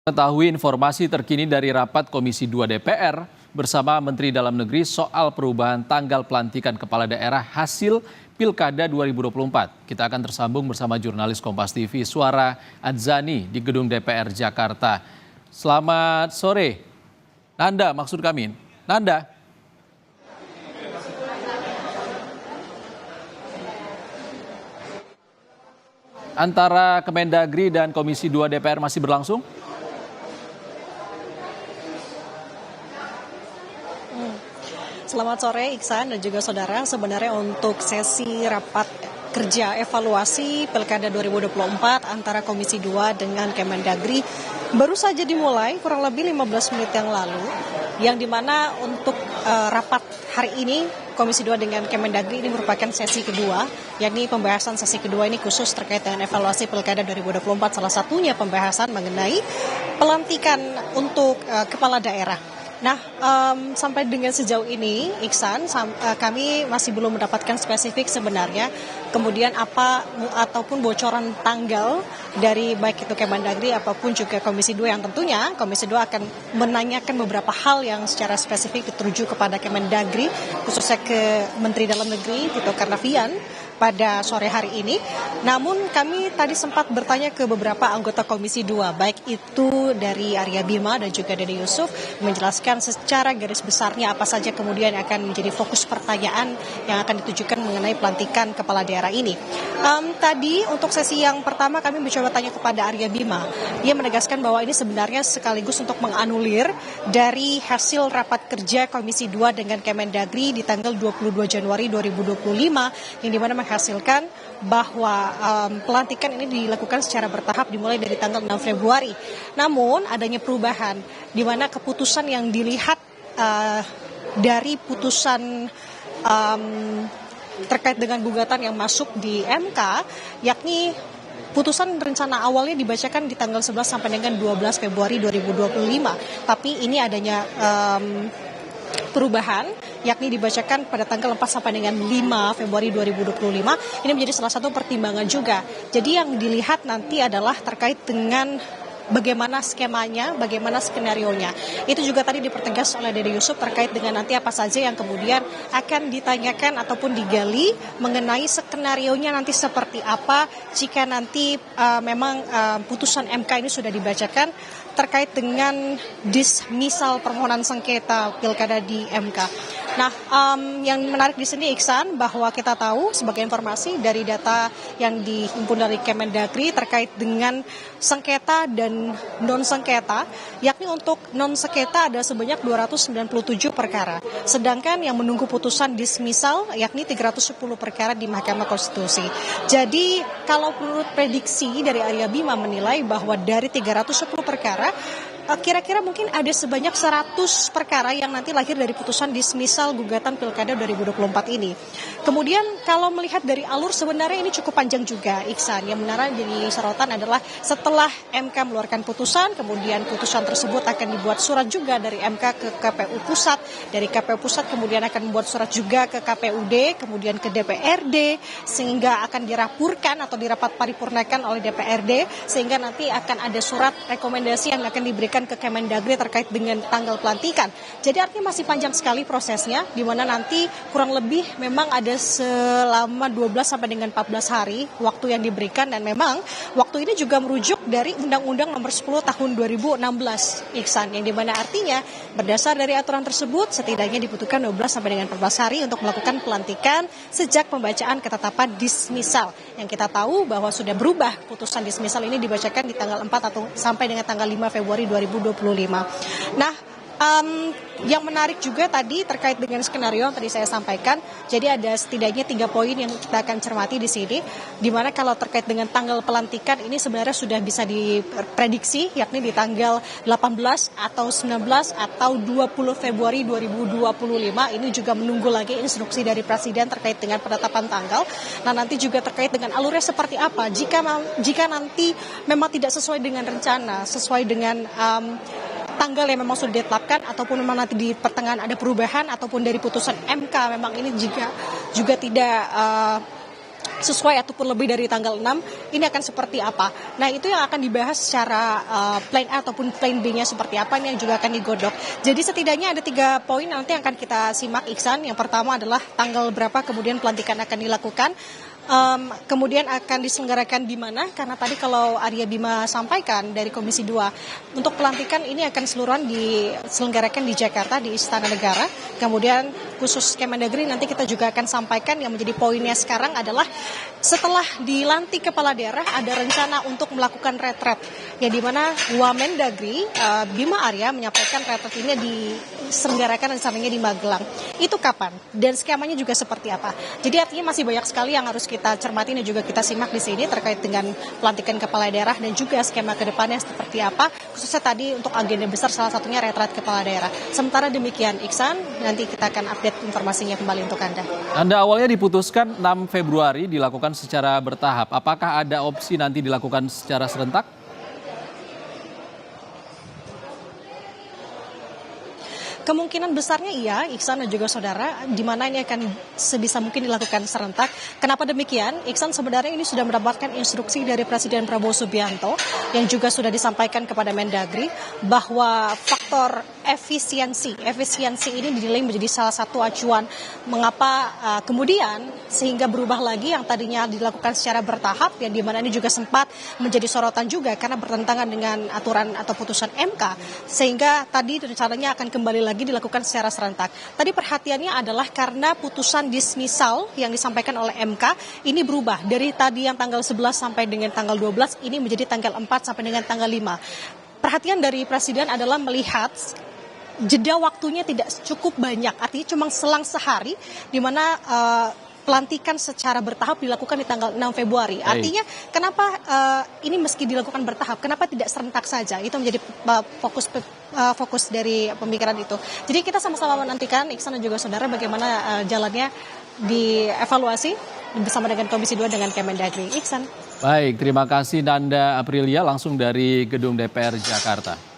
Mengetahui informasi terkini dari rapat Komisi 2 DPR bersama Menteri Dalam Negeri soal perubahan tanggal pelantikan kepala daerah hasil Pilkada 2024. Kita akan tersambung bersama jurnalis Kompas TV Suara Adzani di Gedung DPR Jakarta. Selamat sore, Nanda maksud kami. Nanda. Antara Kemendagri dan Komisi 2 DPR masih berlangsung? Selamat sore Iksan dan juga saudara. Sebenarnya untuk sesi rapat kerja evaluasi Pilkada 2024 antara Komisi 2 dengan Kemendagri baru saja dimulai kurang lebih 15 menit yang lalu, yang dimana untuk rapat hari ini Komisi 2 dengan Kemendagri ini merupakan sesi kedua, yakni pembahasan sesi kedua ini khusus terkait dengan evaluasi Pilkada 2024, salah satunya pembahasan mengenai pelantikan untuk kepala daerah. Nah, sampai dengan sejauh ini, Iksan, kami masih belum mendapatkan spesifik sebenarnya kemudian apa ataupun bocoran tanggal dari baik itu Kemendagri apapun juga Komisi 2, yang tentunya Komisi 2 akan menanyakan beberapa hal yang secara spesifik dituju kepada Kemendagri, khususnya ke Menteri Dalam Negeri Tito Karnavian pada sore hari ini. Namun kami tadi sempat bertanya ke beberapa anggota Komisi 2, baik itu dari Arya Bima dan juga dari Yusuf, menjelaskan secara garis besarnya apa saja kemudian akan menjadi fokus pertanyaan yang akan ditujukan mengenai pelantikan kepala daerah ini. Tadi untuk sesi yang pertama kami mencoba tanya kepada Arya Bima. Dia menegaskan bahwa ini sebenarnya sekaligus untuk menganulir dari hasil rapat kerja Komisi 2 dengan Kemendagri di tanggal 22 Januari 2025 yang dimana menghasilkan bahwa pelantikan ini dilakukan secara bertahap dimulai dari tanggal 6 Februari. Namun adanya perubahan di mana keputusan yang dilihat dari putusan terkait dengan gugatan yang masuk di MK, yakni putusan rencana awalnya dibacakan di tanggal 11 sampai dengan 12 Februari 2025. Tapi ini adanya perubahan, yakni dibacakan pada tanggal 4 sampai dengan 5 Februari 2025. Ini menjadi salah satu pertimbangan juga. Jadi yang dilihat nanti adalah terkait dengan bagaimana skemanya, bagaimana skenarionya. Itu juga tadi dipertegas oleh Dede Yusuf terkait dengan nanti apa saja yang kemudian akan ditanyakan ataupun digali mengenai skenarionya nanti seperti apa jika nanti memang putusan MK ini sudah dibacakan terkait dengan dismisal permohonan sengketa pilkada di MK. Nah, yang menarik di sini Iksan, bahwa kita tahu sebagai informasi dari data yang dihimpun dari Kemendagri terkait dengan sengketa dan non sengketa, yakni untuk non sengketa ada sebanyak 297 perkara, sedangkan yang menunggu putusan dismisal yakni 310 perkara di Mahkamah Konstitusi. Jadi kalau menurut prediksi dari Arya Bima menilai bahwa dari 310 perkara kira-kira mungkin ada sebanyak 100 perkara yang nanti lahir dari putusan dismisal gugatan Pilkada 2024 ini. Kemudian kalau melihat dari alur sebenarnya ini cukup panjang juga, Iksan. Yang menarik jadi sorotan adalah setelah MK mengeluarkan putusan, kemudian putusan tersebut akan dibuat surat juga dari MK ke KPU Pusat, dari KPU Pusat kemudian akan membuat surat juga ke KPUD, kemudian ke DPRD, sehingga akan dirapurkan atau dirapat paripurnakan oleh DPRD, sehingga nanti akan ada surat rekomendasi yang akan diberikan ke Kemendagri terkait dengan tanggal pelantikan. Jadi artinya masih panjang sekali prosesnya, di mana nanti kurang lebih memang ada selama 12 sampai dengan 14 hari waktu yang diberikan, dan memang waktu ini juga merujuk dari Undang-Undang Nomor 10 Tahun 2016, Iksan, yang dimana artinya berdasar dari aturan tersebut setidaknya dibutuhkan 12 sampai dengan 14 hari untuk melakukan pelantikan sejak pembacaan ketetapan dismisal. Yang kita tahu bahwa sudah berubah, putusan dismisal ini dibacakan di tanggal 4 atau sampai dengan tanggal 5 Februari 2025. Nah, yang menarik juga tadi terkait dengan skenario yang tadi saya sampaikan. Jadi ada setidaknya 3 poin yang kita akan cermati di sini, di mana kalau terkait dengan tanggal pelantikan ini sebenarnya sudah bisa diprediksi, yakni di tanggal 18 atau 19 atau 20 Februari 2025. Ini juga menunggu lagi instruksi dari Presiden terkait dengan penetapan tanggal. Nah, nanti juga terkait dengan alurnya seperti apa jika nanti memang tidak sesuai dengan rencana, sesuai dengan tanggal yang memang sudah ditetapkan, ataupun memang nanti di pertengahan ada perubahan, ataupun dari putusan MK memang ini juga tidak sesuai ataupun lebih dari tanggal 6, ini akan seperti apa. Nah, itu yang akan dibahas secara plan A ataupun plan B-nya seperti apa, ini yang juga akan digodok. Jadi setidaknya ada 3 poin nanti yang akan kita simak, Iksan. Yang pertama adalah tanggal berapa kemudian pelantikan akan dilakukan. Kemudian akan diselenggarakan di mana, karena tadi kalau Arya Bima sampaikan dari Komisi 2, untuk pelantikan ini akan seluruhan diselenggarakan di Jakarta, di Istana Negara. Kemudian khusus Kemendagri nanti kita juga akan sampaikan yang menjadi poinnya sekarang adalah setelah dilantik kepala daerah ada rencana untuk melakukan retret, ya di mana Wamendagri Bima Arya menyampaikan retret ini diselenggarakan rencananya di Magelang. Itu kapan? Dan skemanya juga seperti apa? Jadi artinya masih banyak sekali yang harus kita cermati dan juga kita simak di sini terkait dengan pelantikan kepala daerah dan juga skema ke depannya seperti apa, khususnya tadi untuk agenda besar salah satunya retret kepala daerah. Sementara demikian, Iksan, nanti kita akan update informasinya kembali untuk Anda. Anda awalnya diputuskan 6 Februari dilakukan secara bertahap. Apakah ada opsi nanti dilakukan secara serentak? Kemungkinan besarnya iya, Iksan dan juga saudara, di mana ini akan sebisa mungkin dilakukan serentak. Kenapa demikian? Iksan, sebenarnya ini sudah mendapatkan instruksi dari Presiden Prabowo Subianto yang juga sudah disampaikan kepada Mendagri bahwa faktor efisiensi ini dinilai menjadi salah satu acuan mengapa kemudian sehingga berubah lagi yang tadinya dilakukan secara bertahap, yang di mana ini juga sempat menjadi sorotan juga karena bertentangan dengan aturan atau putusan MK, sehingga tadi rencananya akan kembali lagi dilakukan secara serentak. Tadi perhatiannya adalah karena putusan dismisal yang disampaikan oleh MK ini berubah dari tadi yang tanggal 11 sampai dengan tanggal 12 ini menjadi tanggal 4 sampai dengan tanggal 5. Perhatian dari Presiden adalah melihat jeda waktunya tidak cukup banyak, artinya cuma selang sehari di mana pelantikan secara bertahap dilakukan di tanggal 6 Februari. Artinya kenapa ini meski dilakukan bertahap, kenapa tidak serentak saja? Itu menjadi fokus dari pemikiran itu. Jadi kita sama-sama menantikan, Iksan dan juga saudara, bagaimana jalannya dievaluasi bersama dengan Komisi 2 dengan Kemendagri. Iksan. Baik, terima kasih Nanda Aprilia langsung dari Gedung DPR Jakarta.